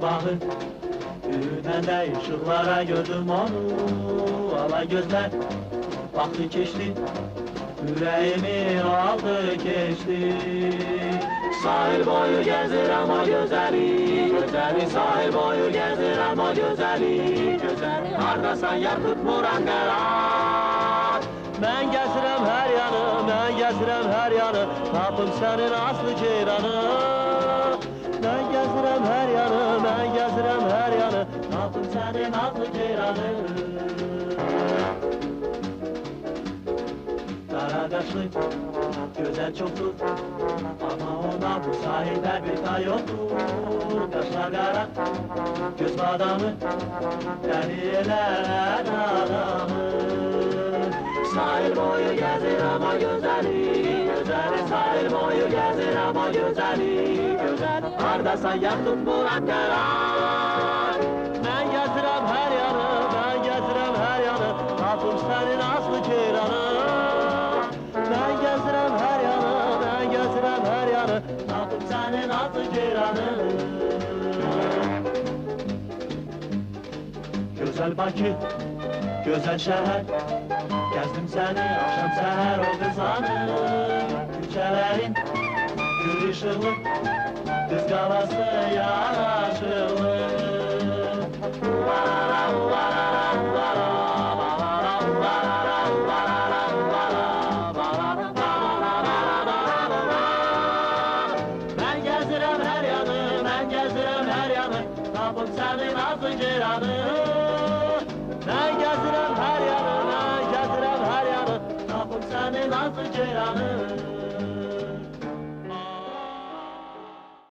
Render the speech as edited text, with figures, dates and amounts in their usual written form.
sabahı Ürünende ışıklara gördüm onu Ala gözler baktı geçti Yüreğimi aldı geçti Sahil boyu gezir ama gözeli Gözeli sahil boyu gezir ama gözeli Gözeli hardasan yakıp muran qarar Mən gəzirəm hər yanı, mən gəzirəm hər yanı Tapım sənin aslı ceyranı Mən gəzirəm hər yanı, mən gəzirəm hər yanı Tapım sənin aslı ceyranı Qaraqaşlı, gözəl çoxdur Ama ona bu sahildə bir tay yoxdur Qaşlar qara, göz badamı Dəli elər adamı Sahil boyu gezir ama gözeli Gözeli sahil boyu gezir ama gözeli Gözeli hardasan yakıp murat qarar Mən gəzirəm hər yanı, mən gəzirəm hər yanı Tapım sənin aslı ceyranı Mən gəzirəm hər yanı, mən gəzirəm hər yanı Tapım sənin aslı ceyranı Gözəl Bakı, gözəl şəhər Gezdim səni akşam səhər oldu zanım Küçələrin gül ışıqlı Düz qalası yaraşıqlı Uvarara, uvarara, uvarara Uvarara, uvarara, uvarara, uvarara Mən gəzirəm hər yanı, mən gəzirəm hər yanı Tapım sənin azı ceyranı Mən gəzirəm hər yanı, mən gəzirəm hər yanı Tapım sənin azı ceyranı